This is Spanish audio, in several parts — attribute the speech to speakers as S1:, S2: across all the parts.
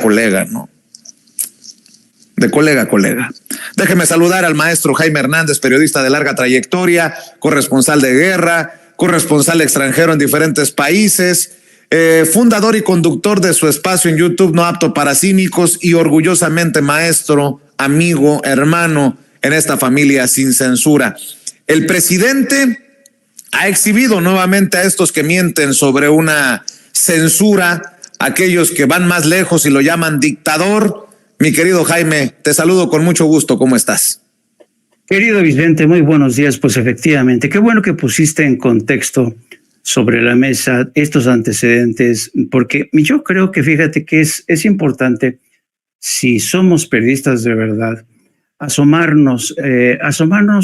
S1: colega, ¿no? De colega a colega. Déjeme saludar al maestro Jaime Hernández, periodista de larga trayectoria, corresponsal de guerra, corresponsal extranjero en diferentes países, fundador y conductor de su espacio en YouTube No Apto para Cínicos y orgullosamente maestro, amigo, hermano en esta familia sin censura. El presidente ha exhibido nuevamente a estos que mienten sobre una censura, aquellos que van más lejos y lo llaman dictador. Mi querido Jaime, te saludo con mucho gusto. ¿Cómo estás?
S2: Querido Vicente, muy buenos días. Pues efectivamente, qué bueno que pusiste en contexto sobre la mesa estos antecedentes, porque yo creo que fíjate que es importante, si somos periodistas de verdad, asomarnos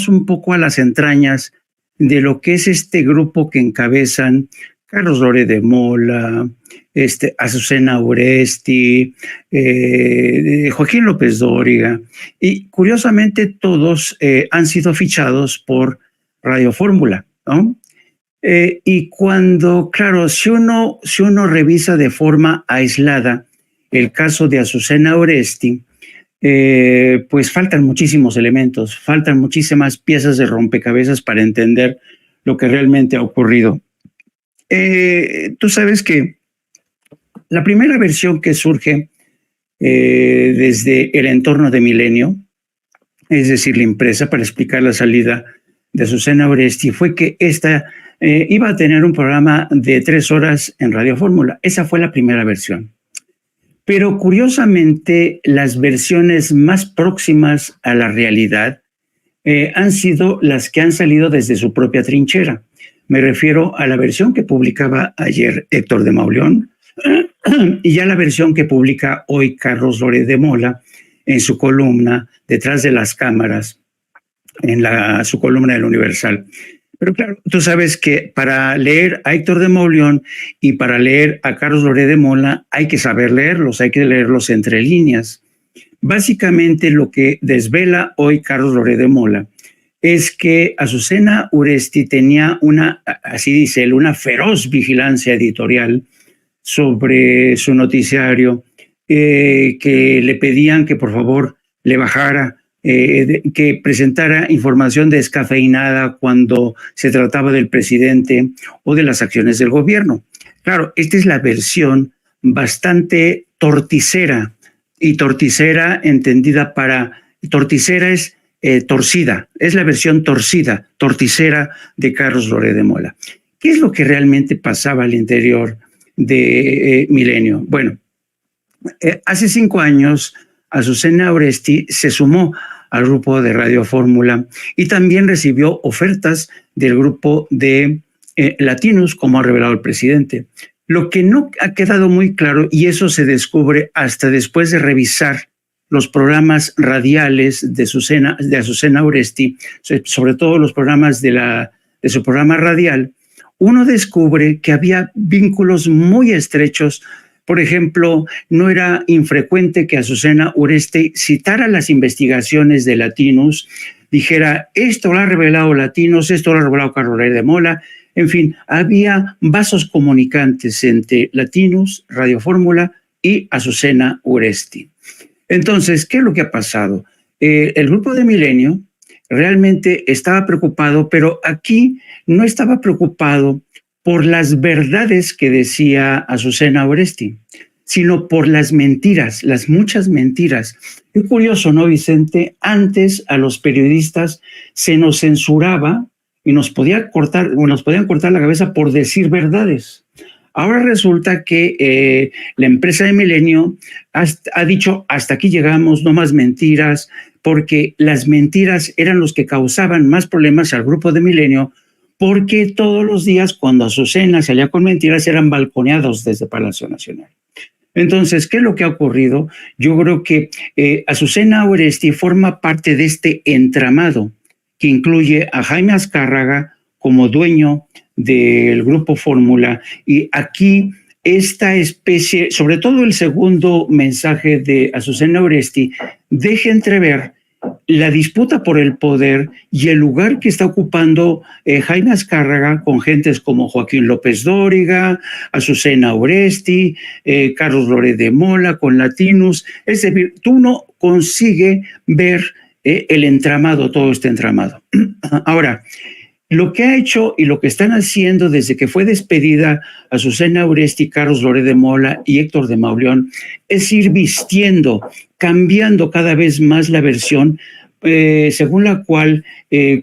S2: un poco a las entrañas de lo que es este grupo que encabezan Carlos Loret de Mola, Azucena Uresti, Joaquín López Dóriga, y curiosamente todos han sido fichados por Radio Fórmula, ¿no? Y cuando, claro, si uno revisa de forma aislada el caso de Azucena Uresti, pues faltan muchísimos elementos, faltan muchísimas piezas de rompecabezas para entender lo que realmente ha ocurrido. Tú sabes que la primera versión que surge desde el entorno de Milenio, es decir, la empresa para explicar la salida de Azucena Uresti, fue que esta iba a tener un programa de 3 horas en Radio Fórmula. Esa fue la primera versión. Pero curiosamente, las versiones más próximas a la realidad han sido las que han salido desde su propia trinchera. Me refiero a la versión que publicaba ayer Héctor de Mauleón y a la versión que publica hoy Carlos Loret de Mola en su columna Detrás de las Cámaras, en su columna del Universal. Pero claro, tú sabes que para leer a Héctor de Mauleón y para leer a Carlos Loret de Mola hay que saber leerlos, hay que leerlos entre líneas. Básicamente lo que desvela hoy Carlos Loret de Mola es que Azucena Uresti tenía así dice él, una feroz vigilancia editorial sobre su noticiario, que le pedían que por favor le bajara, que presentara información descafeinada cuando se trataba del presidente o de las acciones del gobierno. Claro, esta es la versión bastante torticera, y torticera entendida torticera es torcida, es la versión torticera de Carlos Loret de Mola. ¿Qué es lo que realmente pasaba al interior de Milenio? Bueno, hace 5 años Azucena Uresti se sumó al grupo de Radio Fórmula y también recibió ofertas del grupo de Latinos, como ha revelado el presidente. Lo que no ha quedado muy claro, y eso se descubre hasta después de revisar los programas radiales de Azucena Uresti, sobre todo los programas de su programa radial, uno descubre que había vínculos muy estrechos. Por ejemplo, no era infrecuente que Azucena Uresti citara las investigaciones de Latinos, dijera, esto lo ha revelado Latinos, esto lo ha revelado Carlos Loret de Mola. En fin, había vasos comunicantes entre Latinos, Radio Fórmula y Azucena Uresti. Entonces, ¿qué es lo que ha pasado? El grupo de Milenio realmente estaba preocupado, pero aquí no estaba preocupado por las verdades que decía Azucena Uresti, sino por las mentiras, las muchas mentiras. Qué curioso, ¿no, Vicente? Antes a los periodistas se nos censuraba y nos podían cortar la cabeza por decir verdades. Ahora resulta que la empresa de Milenio ha dicho, hasta aquí llegamos, no más mentiras, porque las mentiras eran los que causaban más problemas al grupo de Milenio, porque todos los días cuando Azucena salía con mentiras eran balconeados desde Palacio Nacional. Entonces, ¿qué es lo que ha ocurrido? Yo creo que Azucena Uresti forma parte de este entramado que incluye a Jaime Azcárraga como dueño del grupo Fórmula, y aquí esta especie, sobre todo el segundo mensaje de Azucena Uresti, deja entrever la disputa por el poder y el lugar que está ocupando Jaime Azcárraga con gentes como Joaquín López Dóriga, Azucena Oresti, Carlos Loret de Mola con Latinus. Es decir, tú no consigues ver el entramado, todo este entramado. Ahora, lo que ha hecho y lo que están haciendo desde que fue despedida Azucena Oresti, Carlos Loret de Mola y Héctor de Mauleón es ir vistiendo, cambiando cada vez más la versión según la cual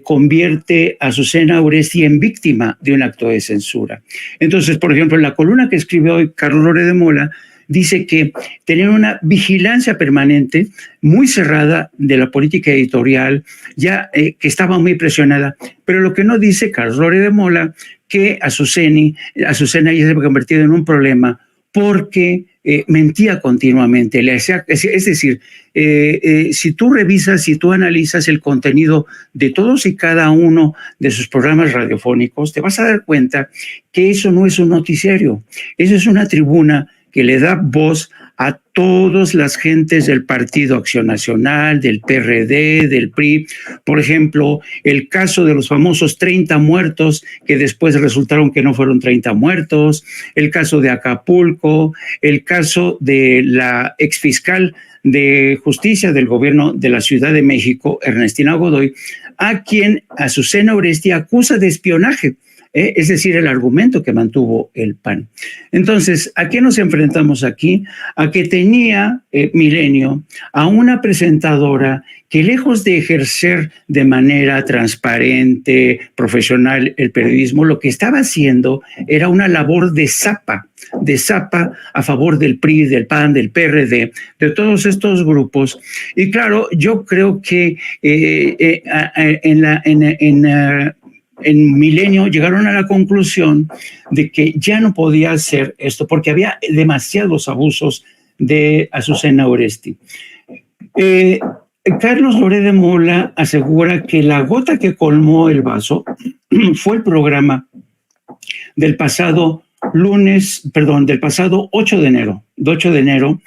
S2: convierte a Azucena Oresti en víctima de un acto de censura. Entonces, por ejemplo, en la columna que escribió hoy Carlos Loret de Mola, dice que tener una vigilancia permanente, muy cerrada de la política editorial, ya que estaba muy presionada. Pero lo que no dice Carlos Loret de Mola, que Azucena ya se había convertido en un problema porque mentía continuamente. Es decir, si tú revisas, si tú analizas el contenido de todos y cada uno de sus programas radiofónicos, te vas a dar cuenta que eso no es un noticiario, eso es una tribuna que le da voz a todas las gentes del Partido Acción Nacional, del PRD, del PRI. Por ejemplo, el caso de los famosos 30 muertos, que después resultaron que no fueron 30 muertos, el caso de Acapulco, el caso de la exfiscal de justicia del gobierno de la Ciudad de México, Ernestina Godoy, a quien Azucena Oresti acusa de espionaje. Es decir, el argumento que mantuvo el PAN. Entonces, ¿a qué nos enfrentamos aquí? A que tenía Milenio a una presentadora que, lejos de ejercer de manera transparente, profesional el periodismo, lo que estaba haciendo era una labor de zapa a favor del PRI, del PAN, del PRD, de todos estos grupos. Y claro, yo creo que en Milenio llegaron a la conclusión de que ya no podía hacer esto porque había demasiados abusos de Azucena Oresti. Carlos Loret de Mola asegura que la gota que colmó el vaso fue el programa del pasado del pasado 8 de enero,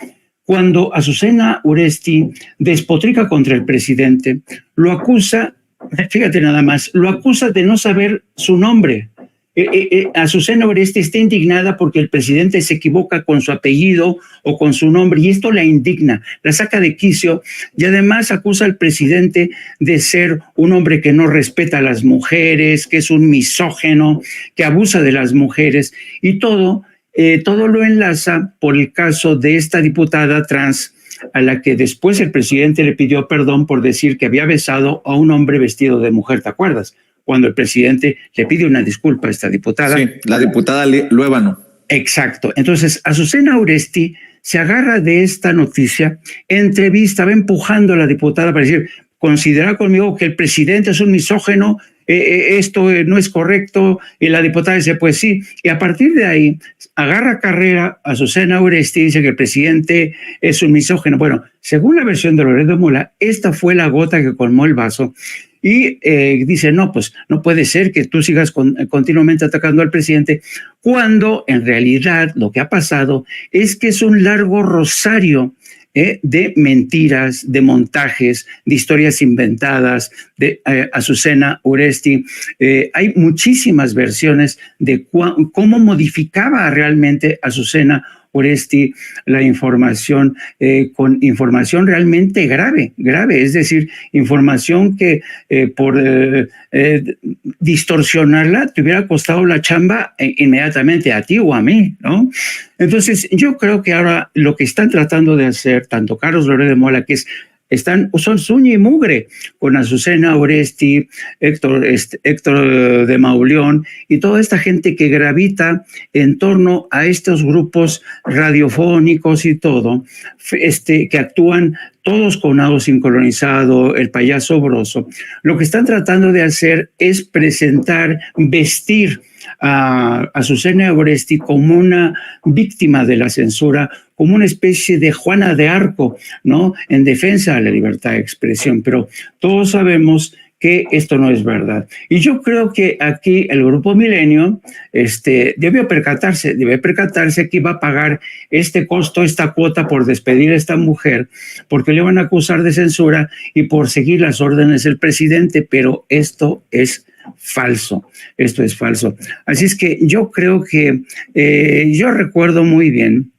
S2: cuando Azucena Oresti despotrica contra el presidente, lo acusa. Fíjate nada más, lo acusa de no saber su nombre. Azucena Oresti está indignada porque el presidente se equivoca con su apellido o con su nombre y esto la indigna, la saca de quicio y además acusa al presidente de ser un hombre que no respeta a las mujeres, que es un misógino, que abusa de las mujeres y todo lo enlaza por el caso de esta diputada trans a la que después el presidente le pidió perdón por decir que había besado a un hombre vestido de mujer, ¿te acuerdas? Cuando el presidente le pide una disculpa a esta diputada.
S1: Sí, la diputada Luébano.
S2: Exacto. Entonces, Azucena Oresti se agarra de esta noticia, entrevista, va empujando a la diputada para decir, considera conmigo que el presidente es un misógino, esto no es correcto, y la diputada dice, pues sí, y a partir de ahí agarra carrera a Azucena Oresti y dice que el presidente es un misógino. Bueno, según la versión de Loret de Mola, esta fue la gota que colmó el vaso, y dice, no, pues no puede ser que tú sigas continuamente atacando al presidente, cuando en realidad lo que ha pasado es que es un largo rosario de mentiras, de montajes, de historias inventadas, de Azucena Oresti. Hay muchísimas versiones de cómo modificaba realmente Azucena Oresti la información, con información realmente grave, es decir, información que por distorsionarla te hubiera costado la chamba inmediatamente a ti o a mí, ¿no? Entonces, yo creo que ahora lo que están tratando de hacer, tanto Carlos Loret de Mola, que son uña y mugre con Azucena Oresti, Héctor de Mauleón y toda esta gente que gravita en torno a estos grupos radiofónicos y todo, que actúan todos con algo sincronizado, el payaso Broso. Lo que están tratando de hacer es presentar, vestir a Azucena Oresti como una víctima de la censura, como una especie de Juana de Arco, ¿no? En defensa de la libertad de expresión. Pero todos sabemos que esto no es verdad. Y yo creo que aquí el Grupo Milenio debe percatarse que iba a pagar este costo, esta cuota por despedir a esta mujer, porque le van a acusar de censura y por seguir las órdenes del presidente, pero esto es falso, esto es falso. Así es que yo creo que yo recuerdo muy bien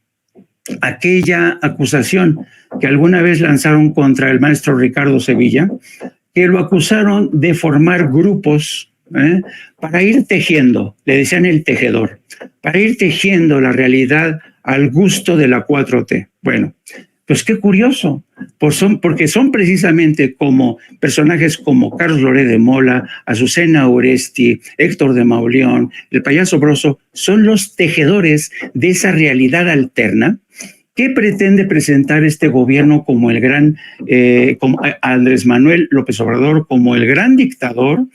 S2: aquella acusación que alguna vez lanzaron contra el maestro Ricardo Sevilla, que lo acusaron de formar grupos para ir tejiendo, le decían el tejedor, para ir tejiendo la realidad al gusto de la 4T. Bueno, pues qué curioso, porque son precisamente como personajes como Carlos Loret de Mola, Azucena Oresti, Héctor de Mauleón, el payaso Broso, son los tejedores de esa realidad alterna que pretende presentar este gobierno como el gran, como Andrés Manuel López Obrador, como el gran dictador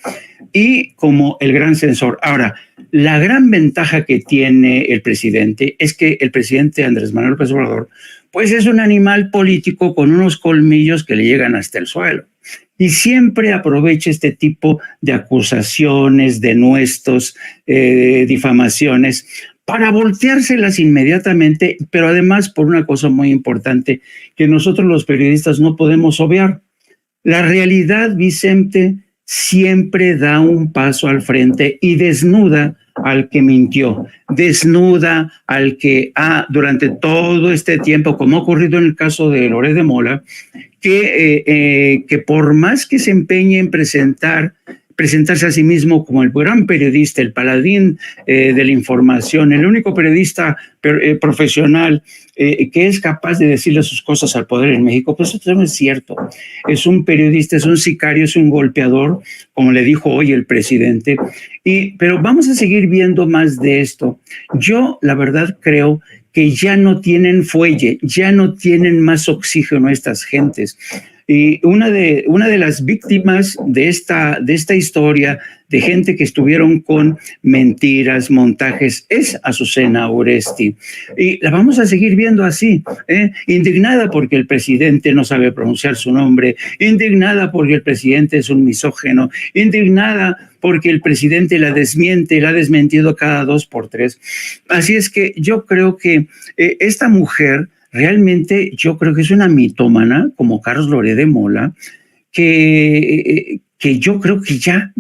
S2: y como el gran censor. Ahora, la gran ventaja que tiene el presidente es que el presidente Andrés Manuel López Obrador, pues es un animal político con unos colmillos que le llegan hasta el suelo. Y siempre aprovecha este tipo de acusaciones, denuestos, difamaciones, para volteárselas inmediatamente, pero además por una cosa muy importante que nosotros los periodistas no podemos obviar. La realidad, Vicente, siempre da un paso al frente y desnuda al que mintió, desnuda al que durante todo este tiempo, como ha ocurrido en el caso de Loret de Mola, que por más que se empeñe en presentarse a sí mismo como el gran periodista, el paladín de la información, el único periodista profesional que es capaz de decirle sus cosas al poder en México, pues eso no es cierto. Es un periodista, es un sicario, es un golpeador, como le dijo hoy el presidente. Pero vamos a seguir viendo más de esto. Yo, la verdad, creo que ya no tienen fuelle, ya no tienen más oxígeno estas gentes. Y una de las víctimas de esta historia, de gente que estuvieron con mentiras, montajes, es Azucena Oresti. Y la vamos a seguir viendo así, indignada porque el presidente no sabe pronunciar su nombre, indignada porque el presidente es un misógeno, indignada porque el presidente la desmiente, la ha desmentido cada 2 por 3. Así es que yo creo que esta mujer realmente yo creo que es una mitómana, como Carlos Loret de Mola, que yo creo que ya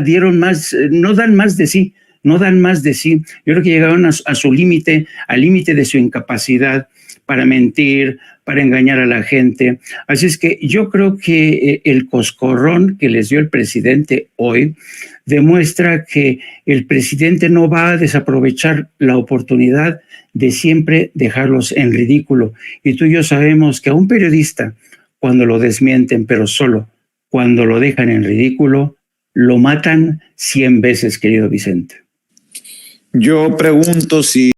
S2: dieron más, no dan más de sí. Yo creo que llegaron a su límite, al límite de su incapacidad para mentir, para engañar a la gente. Así es que yo creo que el coscorrón que les dio el presidente hoy demuestra que el presidente no va a desaprovechar la oportunidad de siempre dejarlos en ridículo. Y tú y yo sabemos que a un periodista, cuando lo desmienten, pero solo cuando lo dejan en ridículo, lo matan 100 veces, querido Vicente.
S1: Yo pregunto si